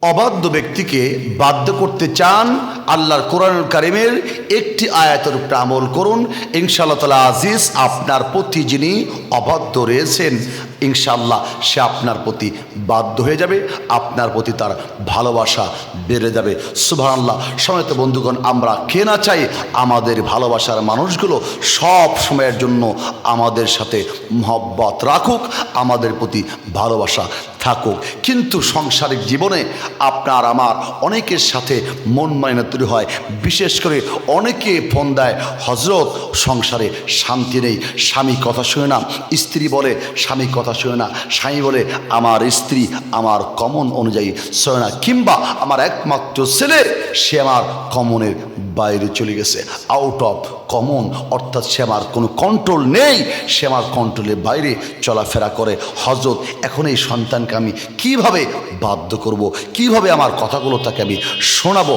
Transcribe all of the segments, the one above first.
অবাধ্য ব্যক্তিকে বাধ্য করতে চান, আল্লাহর কোরআনুল কারীমের একটি আয়াতের উপর আমল করুন। ইনশাআল্লাহ তাআলা আজিজ, আপনার প্রতি যিনি অবাধ্য রয়েছেন, ইনশাআল্লাহ সে আপনার প্রতি বাধ্য হয়ে যাবে, আপনার প্রতি তার ভালোবাসা বেড়ে যাবে। সুবহানাল্লাহ। সম্মানিত বন্ধুগণ, আমরা কে না চাই আমাদের ভালোবাসার মানুষগুলো সব সময়ের জন্য আমাদের সাথে মহব্বত রাখুক, আমাদের প্রতি ভালোবাসা থাকুক। কিন্তু সাংসারিক জীবনে আপনার আমার অনেকের সাথে মন মাইনা তৈরি হয়। বিশেষ করে অনেকে ফোন দেয়, হজরত সংসারে শান্তি নেই, স্বামী কথা শুনে না, স্ত্রী বলে স্বামী কথা শুনে না, স্বামী বলে আমার স্ত্রী আমার কমন অনুযায়ী শোনে না, কিংবা আমার একমাত্র ছেলে সে আমার কমনের বাইরে চলে গেছে, আউট অফ কমন, অর্থাৎ সে আমার কোনো কন্ট্রোল নেই, সে আমার কন্ট্রোলের বাইরে চলাফেরা করে। হজরত এখন এই সন্তানকে আমি কিভাবে বাধ্য করব, কিভাবে আমার কথাগুলো তাকে আমি শোনাবো?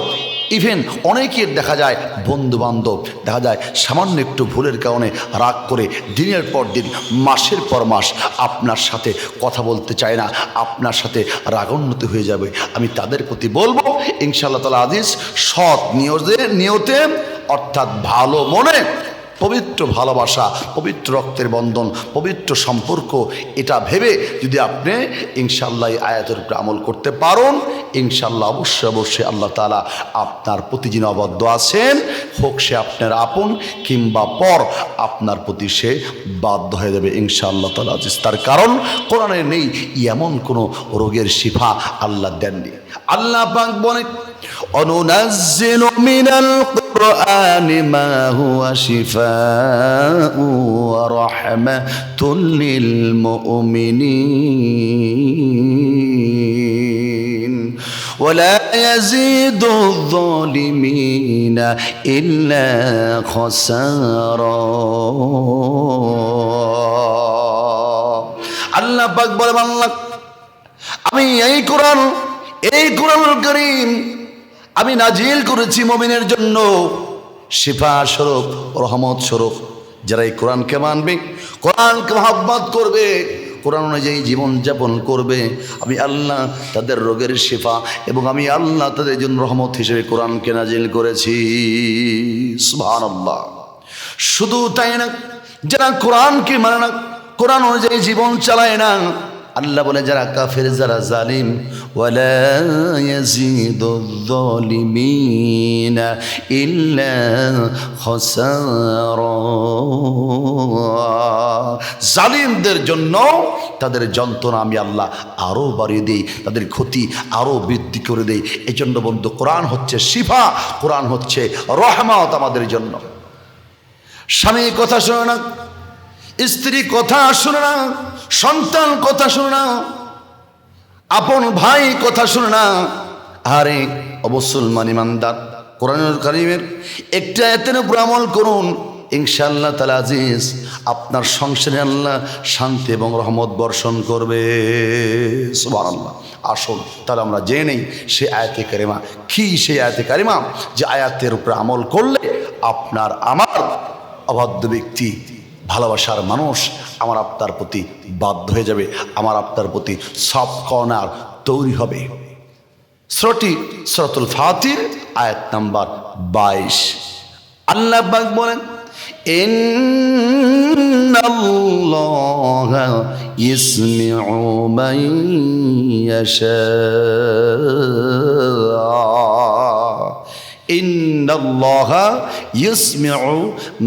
ইভেন অনেকের দেখা যায় বন্ধু বান্ধব দেখা যায় সামান্য একটু ভুলের কারণে রাগ করে দিনের পর দিন, মাসের পর মাস আপনার সাথে কথা বলতে চায় না, আপনার সাথে রাগান্বিত হয়ে যাবে। আমি তাদের প্রতি বলবো, ইনশাআল্লাহ তাআলা আজিজ, সৎ নিয়তে অর্থাৎ ভালো মনে, পবিত্র ভালোবাসা, পবিত্র রক্তের বন্ধন, পবিত্র সম্পর্ক, এটা ভেবে যদি আপনি ইনশাআল্লাহ এই আয়াতের উপরে আমল করতে পারেন, ইনশাআল্লাহ অবশ্যই আল্লাহ তাআলা আপনার প্রতি যিনি অবাধ্য আছেন, হোক সে আপনার আপন কিংবা পর, আপনার প্রতি সে বাধ্য হয়ে যাবে ইনশাআল্লাহ তাআলা আজিজ। তার কারণ কোরআনে নেই এমন কোনো রোগের শিফা আল্লাহ দেননি। আল্লাহ পাক বলেন, অনুনাজ্জিলু মিনাল কুরআনি মা হুয়া শিফাউ ওয়া রাহমাতুল লিল মুমিনিন ওয়া লা ইয়াজিদুয যালিমিনা ইল্লা খাসারা। আল্লাহ পাক বলে, আল্লাহ আমি এই কোরআনুল কারীম আমি নাজিল করেছি মুমিনের জন্য শিফা স্বরূপ, রহমত স্বরূপ। যারা এই কোরআনকে মানবে, কোরআনকে মহব্বত করবে, কোরআন অনুযায়ী জীবনযাপন করবে, আমি আল্লাহ তাদের রোগের শিফা এবং আমি আল্লাহ তাদের জন্য রহমত হিসেবে কোরআনকে নাজিল করেছি। সুবহানাল্লাহ। শুধু তাই না, যারা কোরআনকে মানে না, কোরআন অনুযায়ী জীবন চালায় না, আল্লাহ বলে যারা কাফের, যারা জালিম, ওয়ালা ইয়াজিদুয যালিমিনা ইল্লা খাসারা। জালিমদের জন্য তাদের যন্ত্রণা আমি আল্লাহ আরো বাড়িয়ে দেই, তাদের ক্ষতি আরো বৃদ্ধি করে দেই। এই জন্য বন্ধু, কোরআন হচ্ছে শিফা, কোরআন হচ্ছে রহমত আমাদের জন্য। স্বামী কথা শোনে না, স্ত্রী কথা শুনে না, সন্তান কথা শুনে না, আপন ভাই কথা শুনে না। আরে অবসলমান ইমানদার, কোরআনুল কারীমের একটা আয়াতের উপর আমল করুন, ইনশাআল্লাহ তাআলা আজিজ আপনার সংসারে আল্লাহ শান্তি এবং রহমত বর্ষণ করবে। সুবহানাল্লাহ। আসুন তাহলে আমরা জেনে নেই সে আয়াতে কারিমা কি, সেই আয়াতে কারিমা যে আয়াতের উপর আমল করলে আপনার আমার অবাধ্য ব্যক্তি, ভালোবাসার মানুষ আমার আপনার প্রতি বাধ্য হয়ে যাবে, আমার আপনার প্রতি সফট কর্নার তৈরি হবে। সূরাতুল ফাতির আয়াত নাম্বার 22। আল্লাহ পাক বলেন, ইন্নাল্লাহা ইয়াসমিউ মান ইয়াশা, ইন্নাল্লাহা ইয়াসমিউ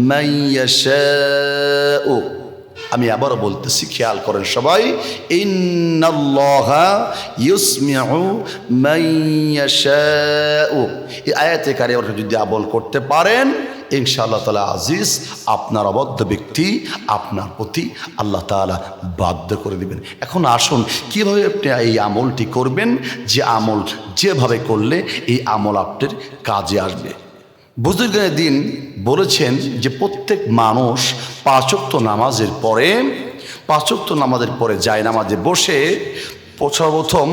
মান ইয়াশাউ। আমি আবারও বলতেছি, খেয়াল করেন সবাই, ইন্নাল্লাহা ইয়াসমিউ মান ইয়াশাউ। এই আয়াতে কারিমা যদি আমল করতে পারেন, ইনশাআল্লাহ তাআলা আজিজ আপনার অবাধ্য ব্যক্তি আপনার প্রতি আল্লাহ তাআলা বাধ্য করে দিবেন। এখন আসুন কিভাবে আপনি এই আমলটি করবেন, যে আমল যেভাবে করলে এই আমল আপনার কাজে আসবে। বুজুর্গানে দিন বলেছেন যে প্রত্যেক মানুষ 5 ওয়াক্ত নামাজের পরে যায় নামাজে বসে সর্বপ্রথম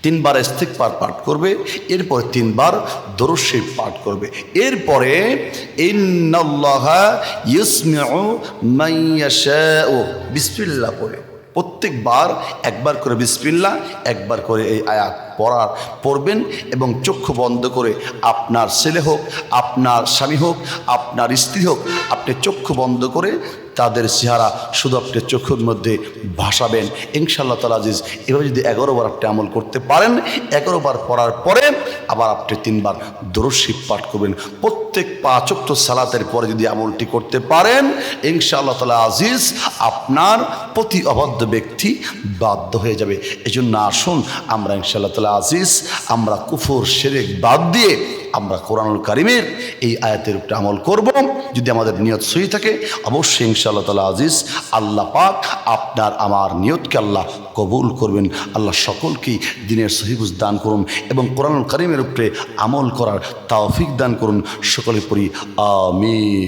3 বার ইস্তিগফার পাঠ করবে, এরপরে 3 বার দরুদ শরীফ পাঠ করবে, এরপরে ইন্নাল্লাহা ইয়াসমিউ মান ইয়াশাউ বিসমিল্লাহ পড়ে প্রত্যেকবার একবার করে বিসমিল্লাহ, একবার করে এই আয়াত পড়বেন এবং চক্ষু বন্ধ করে আপনার ছেলে হোক, আপনার স্বামী হোক, আপনার স্ত্রী হোক, আপনি চক্ষু বন্ধ করে তাদের চেহারা শুধু আপনি চোখের মধ্যে ভাসাবেন। ইনশাআল্লাহ তাআলা আজিজ এভাবে যদি 11 বার আপনি আমল করতে পারেন, 11 বার পড়ার পরে আবার আপনি 3 বার দরুদ শরীফ পাঠ করবেন। প্রত্যেক 5 ওয়াক্ত সালাতের পরে যদি আমলটি করতে পারেন, ইনশাআল্লাহ তাআলা আজিজ আপনার প্রতি অবাধ্য ব্যক্তি বাধ্য হয়ে যাবে। এজন্য আসুন আমরা ইনশাআল্লাহ তাআলা আজিজ আমরা কুফর শিরক বাদ দিয়ে আমরা কোরআনুল কারীমের এই আয়াতের উপরে আমল করব। যদি আমাদের নিয়ত সহি থাকে অবশ্যই ইনশাআল্লাহ তাআলা আজিজ আল্লাহ পাক আপনার আমার নিয়তকে আল্লাহ কবুল করবেন। আল্লাহ সকলকেই দ্বীনের সহি বুঝ দান করুন এবং কোরআনুল কারীমের উপরে আমল করার তৌফিক দান করুন। সকলে পড়ি আমিন।